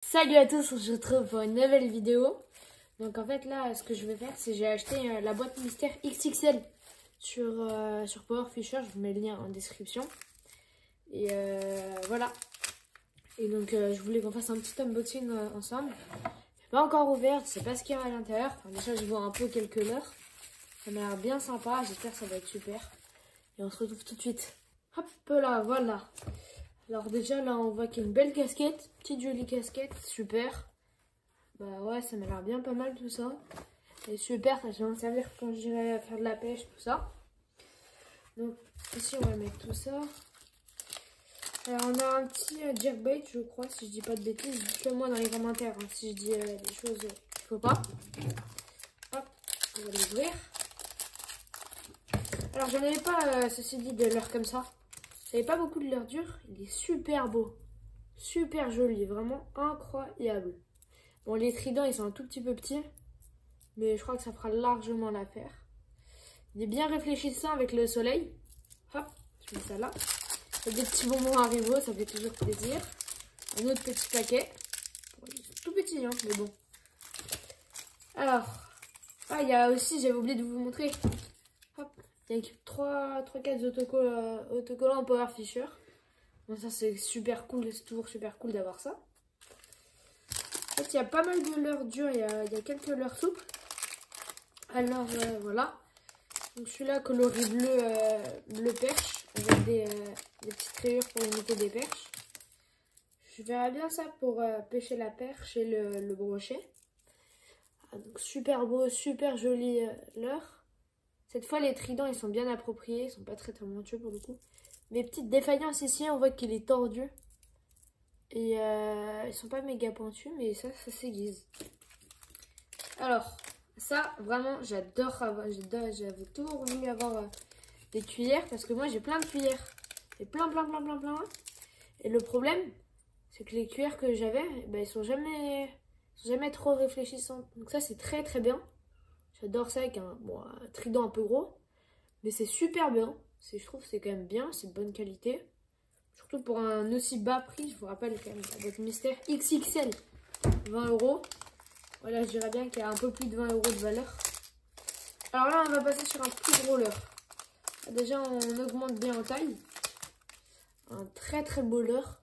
Salut à tous, on se retrouve pour une nouvelle vidéo. Donc en fait là, ce que je vais faire, c'est j'ai acheté la boîte mystère XXL sur Power Fisher. Je vous mets le lien en description. Et voilà. Et donc je voulais qu'on fasse un petit unboxing ensemble. Je pas encore ouvert, je sais pas ce qu'il y a à l'intérieur. Enfin, déjà je vois un peu quelques couleurs. Ça m'a l'air bien sympa, j'espère que ça va être super. Et on se retrouve tout de suite. Hop là, voilà. Alors déjà là on voit qu'il y a une belle casquette, petite jolie casquette, super. Bah ouais, ça m'a l'air bien pas mal tout ça. Et super, ça va me servir quand j'irai faire de la pêche, tout ça. Donc ici on va mettre tout ça. Alors on a un petit jerkbait je crois, si je dis pas de bêtises. Dites-le moi dans les commentaires hein, si je dis des choses qu'il faut pas. Hop, on va l'ouvrir. Alors j'en avais pas, ceci dit, de leurre comme ça. J'avais pas beaucoup de leurre dur, il est super beau. Super joli, vraiment incroyable. Bon, les tridents, ils sont un tout petit peu petits. Mais je crois que ça fera largement l'affaire. Il est bien réfléchissant avec le soleil. Hop, je mets ça là. Il y a des petits bonbons Haribo, ça fait toujours plaisir. Un autre petit paquet. Bon, ils sont tout petits, hein, mais bon. Alors, il y a aussi, j'avais oublié de vous montrer. Hop, il y a 3-4 autocollants Power Fisher. Bon, ça c'est super cool, c'est toujours super cool d'avoir ça. En fait, il y a pas mal de leurres durs, il y a quelques leurres souples. Alors voilà. Donc celui-là coloris bleu perche avec des petites rayures pour imiter des perches. Je verrai bien ça pour pêcher la perche et le brochet. Donc super beau, super joli leurre. Cette fois les tridents ils sont bien appropriés, ils sont pas très montueux pour le coup. Mes petites défaillances ici, on voit qu'il est tordu. Et ils sont pas méga pointus, mais ça s'aiguise. Alors, ça, vraiment, j'adore avoir. J'avais toujours voulu avoir des cuillères parce que moi, j'ai plein de cuillères. J'ai plein. Et le problème, c'est que les cuillères que j'avais, ben, ils sont jamais trop réfléchissantes. Donc ça, c'est très bien. J'adore ça avec un trident un peu gros. Mais c'est super bien. Je trouve que c'est quand même bien, c'est de bonne qualité. Surtout pour un aussi bas prix, je vous rappelle quand même, la boîte mystère XXL, 20 €. Voilà, je dirais bien qu'il y a un peu plus de 20 € de valeur. Alors là, on va passer sur un plus gros leurre. Déjà, on augmente bien en taille. Un très beau leurre,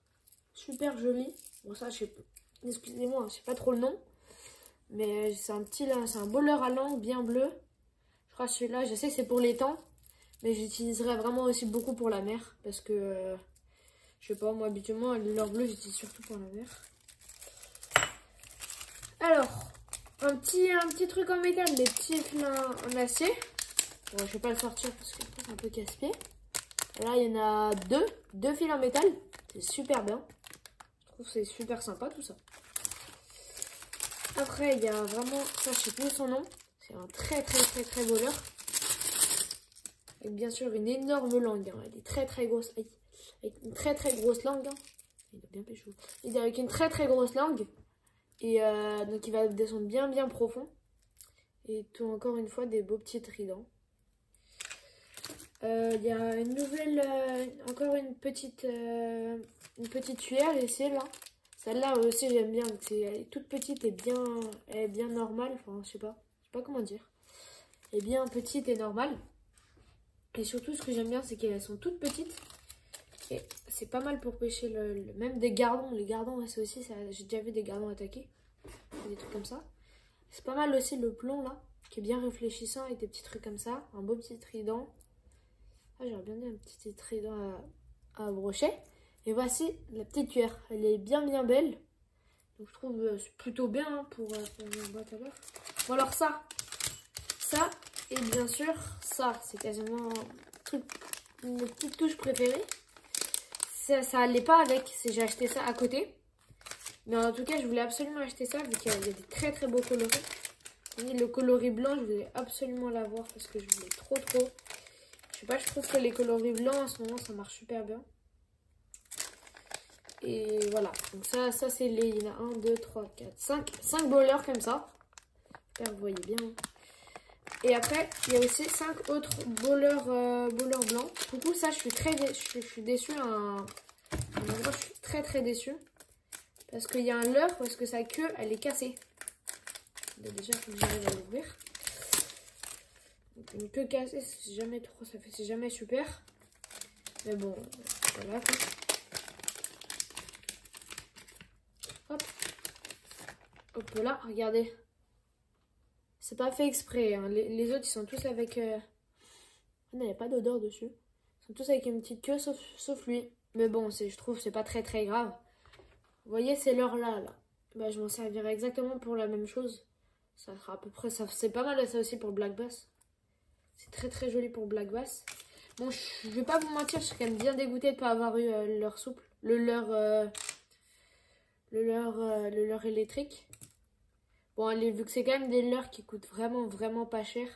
super joli. Bon ça, je sais pas, excusez-moi, je sais pas trop le nom. Mais c'est un beau leurre à langue, bien bleu. Je crois que celui-là, je sais que c'est pour l'étang. Mais j'utiliserai vraiment aussi beaucoup pour la mer. Parce que... je sais pas, moi habituellement, le leurre bleu, j'utilise surtout pour la mer. Alors, un petit truc en métal, des petits flins en acier. Bon, je vais pas le sortir parce que c'est un peu casse-pied. Là, il y en a deux fils en métal. C'est super bien. Je trouve que c'est super sympa tout ça. Après, il y a vraiment, ça je sais plus son nom. C'est un très beau leurre. Avec bien sûr une énorme langue. Hein. Elle est très grosse. Avec une très grosse langue. Hein. Il est bien pécho. Il est avec une très grosse langue. Et donc il va descendre bien profond. Et tout encore une fois des beaux petits tridents. Il y a une nouvelle, encore une petite cuillère ici là. Celle-là aussi j'aime bien. Elle est toute petite et elle est bien normale. Enfin je sais pas comment dire. Elle est bien petite et normale. Et surtout ce que j'aime bien c'est qu'elles sont toutes petites. Et c'est pas mal pour pêcher même des gardons. Les gardons, c'est aussi, j'ai déjà vu des gardons attaquer. Des trucs comme ça. C'est pas mal aussi le plomb là, qui est bien réfléchissant avec des petits trucs comme ça. Un beau petit trident. Ah, j'aurais bien dit un petit trident à brochet. Et voici la petite cuillère. Elle est bien belle. Donc je trouve c'est plutôt bien hein, pour une boîte à leurre. Bon alors ça. Et bien sûr, ça, c'est quasiment une petite touche préférée. Ça allait pas avec, j'ai acheté ça à côté. Mais en tout cas, je voulais absolument acheter ça vu qu'il y a des très beaux coloris. Le coloris blanc, je voulais absolument l'avoir parce que je voulais trop. Je sais pas, je trouve que les coloris blancs en ce moment, ça marche super bien. Et voilà, donc ça c'est il y en a 1, 2, 3, 4, 5 bowlers comme ça. J'espère que vous voyez bien. Et après, il y a aussi 5 autres bowlers blancs. Du coup, ça, je suis déçue. Je suis très déçue. Parce qu'il y a un leurre, parce que sa queue, elle est cassée. Déjà, il faut que j'arrive à l'ouvrir. Une queue cassée, c'est jamais trop, c'est jamais super. Mais bon, voilà quoi. Hop. Hop là, regardez. C'est pas fait exprès. Hein. Les autres, ils sont tous avec... Il n'y a pas d'odeur dessus. Ils sont tous avec une petite queue, sauf lui. Mais bon, je trouve c'est pas très grave. Vous voyez, c'est l'heure là. Bah, je m'en servirai exactement pour la même chose. Ça sera à peu près... C'est pas mal ça aussi pour Black Bass. C'est très joli pour Black Bass. Bon, je vais pas vous mentir, je suis quand même bien dégoûtée de ne pas avoir eu le leurre souple. Le leurre électrique. Bon, allez, vu que c'est quand même des leurres qui coûtent vraiment pas cher,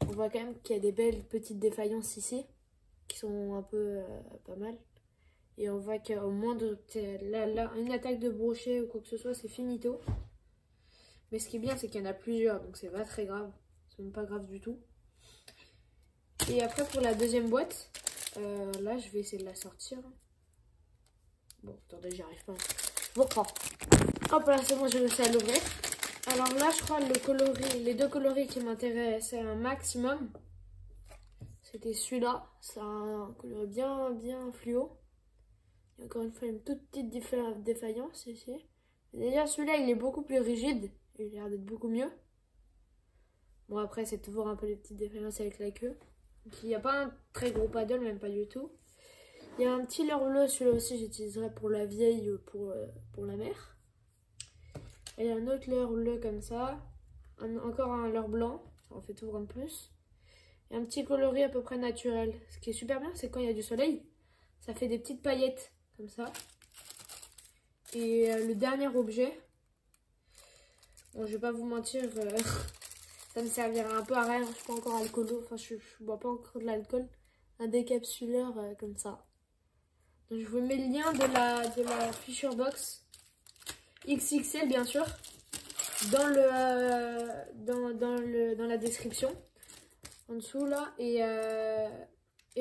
on voit quand même qu'il y a des belles petites défaillances ici, qui sont un peu pas mal. Et on voit qu'au moins une attaque de brochet ou quoi que ce soit, c'est finito. Mais ce qui est bien, c'est qu'il y en a plusieurs, donc c'est pas très grave. C'est même pas grave du tout. Et après, pour la deuxième boîte, là, je vais essayer de la sortir. Bon, attendez, j'y arrive pas. Je vous reprends. Hop là, c'est bon, j'ai réussi à l'ouvrir. Alors là, je crois les deux coloris qui m'intéressaient un maximum, c'était celui-là. C'est un coloris bien fluo. Il y a encore une fois une toute petite défaillance ici. D'ailleurs, celui-là, il est beaucoup plus rigide. Il a l'air d'être beaucoup mieux. Bon, après, c'est toujours un peu les petites défaillances avec la queue. Donc, il n'y a pas un très gros paddle, même pas du tout. Il y a un petit leurre bleu, celui-là aussi, j'utiliserai pour la vieille ou pour la mère. Et un autre leurre bleu comme ça. Encore un leurre blanc. Ça en fait toujours un plus. Et un petit coloris à peu près naturel. Ce qui est super bien, c'est quand il y a du soleil, ça fait des petites paillettes comme ça. Et le dernier objet. Bon, je vais pas vous mentir, ça me servira un peu à rien. Je suis pas encore alcoolo. Enfin, je bois pas encore de l'alcool. Un décapsuleur comme ça. Donc, je vous mets le lien de la Fisher Box. XXL bien sûr dans la description en dessous là et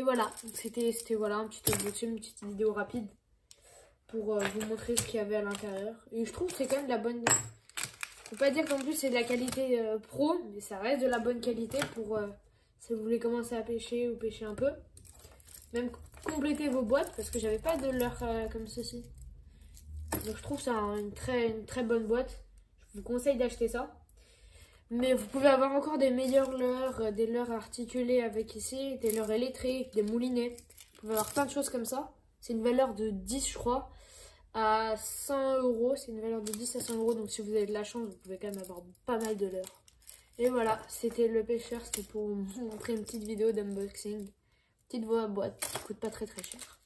voilà, c'était voilà un petit unboxing, une petite vidéo rapide pour vous montrer ce qu'il y avait à l'intérieur. Et je trouve que c'est quand même de la bonne, faut pas dire qu'en plus c'est de la qualité pro, mais ça reste de la bonne qualité pour si vous voulez commencer à pêcher ou pêcher un peu, même compléter vos boîtes, parce que j'avais pas de leurre comme ceci. Donc je trouve ça une très bonne boîte. Je vous conseille d'acheter ça. Mais vous pouvez avoir encore des meilleurs leurres, des leurres articulés avec ici, des leurres électriques, des moulinets. Vous pouvez avoir plein de choses comme ça. C'est une valeur de 10 je crois à 100 €. C'est une valeur de 10 à 100 €. Donc si vous avez de la chance, vous pouvez quand même avoir pas mal de leurres. Et voilà, c'était le pêcheur. C'était pour vous montrer une petite vidéo d'unboxing. Petite boîte qui coûte pas très cher.